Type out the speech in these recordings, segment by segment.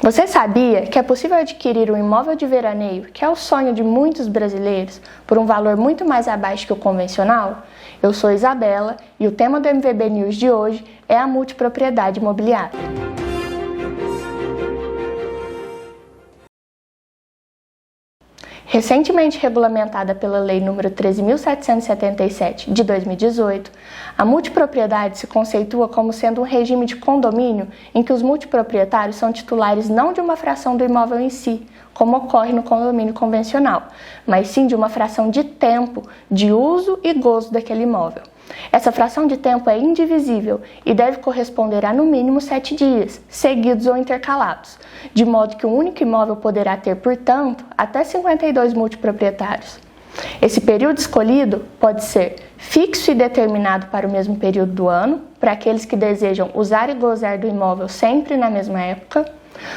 Você sabia que é possível adquirir um imóvel de veraneio, que é o sonho de muitos brasileiros, por um valor muito mais abaixo que o convencional? Eu sou Isabela e o tema do MVB News de hoje é a multipropriedade imobiliária. Recentemente regulamentada pela Lei nº 13.777 de 2018, a multipropriedade se conceitua como sendo um regime de condomínio em que os multiproprietários são titulares não de uma fração do imóvel em si, como ocorre no condomínio convencional, mas sim de uma fração de tempo, de uso e gozo daquele imóvel. Essa fração de tempo é indivisível e deve corresponder a no mínimo 7 dias, seguidos ou intercalados, de modo que um único imóvel poderá ter, portanto, até 52 multiproprietários. Esse período escolhido pode ser fixo e determinado para o mesmo período do ano, para aqueles que desejam usar e gozar do imóvel sempre na mesma época,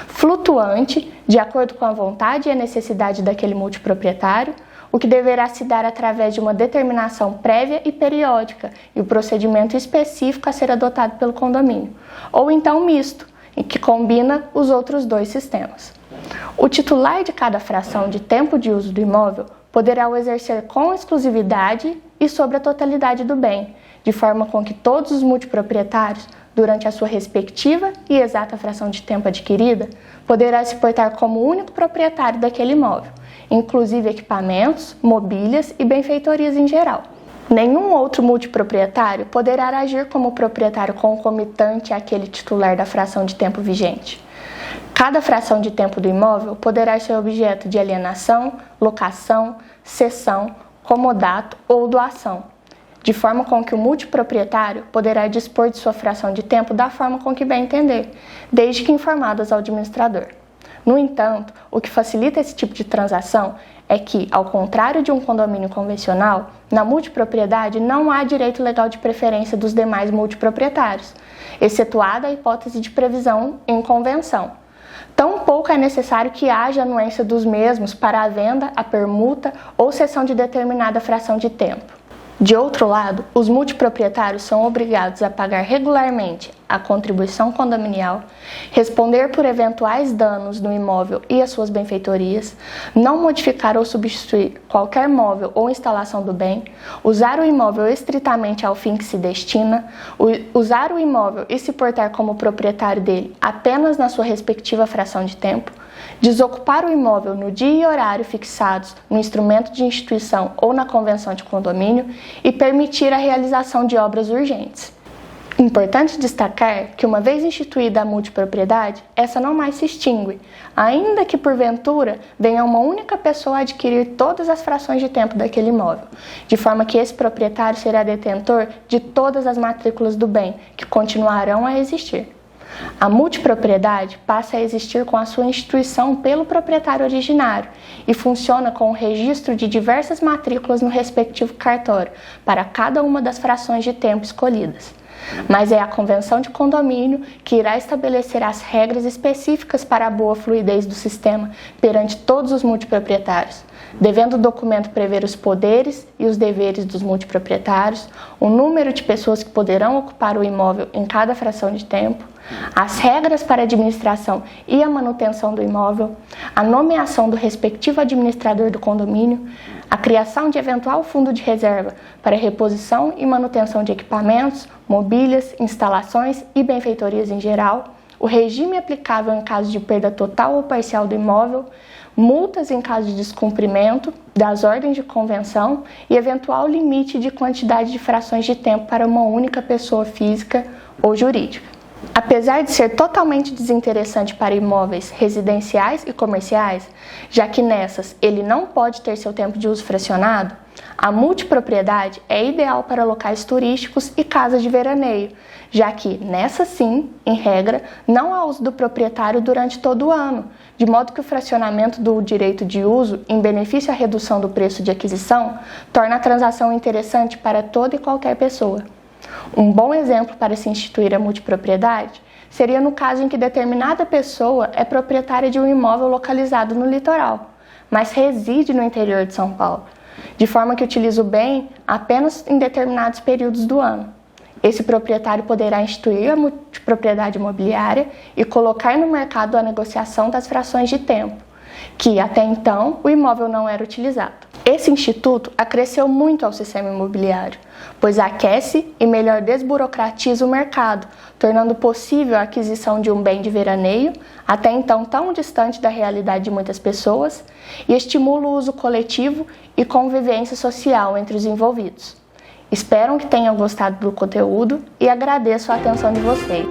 flutuante, de acordo com a vontade e a necessidade daquele multiproprietário, o que deverá se dar através de uma determinação prévia e periódica e o procedimento específico a ser adotado pelo condomínio, ou então misto, em que combina os outros dois sistemas. O titular de cada fração de tempo de uso do imóvel poderá o exercer com exclusividade e sobre a totalidade do bem, de forma com que todos os multiproprietários, durante a sua respectiva e exata fração de tempo adquirida, poderá se portar como único proprietário daquele imóvel, inclusive equipamentos, mobílias e benfeitorias em geral. Nenhum outro multiproprietário poderá agir como proprietário concomitante àquele titular da fração de tempo vigente. Cada fração de tempo do imóvel poderá ser objeto de alienação, locação, cessão, comodato ou doação, de forma com que o multiproprietário poderá dispor de sua fração de tempo da forma com que bem entender, desde que informadas ao administrador. No entanto, o que facilita esse tipo de transação é que, ao contrário de um condomínio convencional, na multipropriedade não há direito legal de preferência dos demais multiproprietários, excetuada a hipótese de previsão em convenção. Tampouco é necessário que haja anuência dos mesmos para a venda, a permuta ou cessão de determinada fração de tempo. De outro lado, os multiproprietários são obrigados a pagar regularmente a contribuição condominial, responder por eventuais danos no imóvel e as suas benfeitorias, não modificar ou substituir qualquer móvel ou instalação do bem, usar o imóvel estritamente ao fim que se destina, usar o imóvel e se portar como proprietário dele apenas na sua respectiva fração de tempo, desocupar o imóvel no dia e horário fixados no instrumento de instituição ou na convenção de condomínio e permitir a realização de obras urgentes. Importante destacar que, uma vez instituída a multipropriedade, essa não mais se extingue, ainda que porventura venha uma única pessoa a adquirir todas as frações de tempo daquele imóvel, de forma que esse proprietário será detentor de todas as matrículas do bem, que continuarão a existir. A multipropriedade passa a existir com a sua instituição pelo proprietário originário e funciona com o registro de diversas matrículas no respectivo cartório para cada uma das frações de tempo escolhidas. Mas é a convenção de condomínio que irá estabelecer as regras específicas para a boa fluidez do sistema perante todos os multiproprietários, devendo o documento prever os poderes e os deveres dos multiproprietários, o número de pessoas que poderão ocupar o imóvel em cada fração de tempo, as regras para a administração e a manutenção do imóvel, a nomeação do respectivo administrador do condomínio, a criação de eventual fundo de reserva para reposição e manutenção de equipamentos, mobílias, instalações e benfeitorias em geral, o regime aplicável em caso de perda total ou parcial do imóvel, multas em caso de descumprimento das ordens de convenção e eventual limite de quantidade de frações de tempo para uma única pessoa física ou jurídica. Apesar de ser totalmente desinteressante para imóveis residenciais e comerciais, já que nessas ele não pode ter seu tempo de uso fracionado, a multipropriedade é ideal para locais turísticos e casas de veraneio, já que nessa sim, em regra, não há uso do proprietário durante todo o ano, de modo que o fracionamento do direito de uso, em benefício à redução do preço de aquisição, torna a transação interessante para toda e qualquer pessoa. Um bom exemplo para se instituir a multipropriedade seria no caso em que determinada pessoa é proprietária de um imóvel localizado no litoral, mas reside no interior de São Paulo, de forma que utiliza o bem apenas em determinados períodos do ano. Esse proprietário poderá instituir a multipropriedade imobiliária e colocar no mercado a negociação das frações de tempo, que até então o imóvel não era utilizado. Esse instituto acresceu muito ao sistema imobiliário, pois aquece e melhor desburocratiza o mercado, tornando possível a aquisição de um bem de veraneio, até então tão distante da realidade de muitas pessoas, e estimula o uso coletivo e convivência social entre os envolvidos. Espero que tenham gostado do conteúdo e agradeço a atenção de vocês.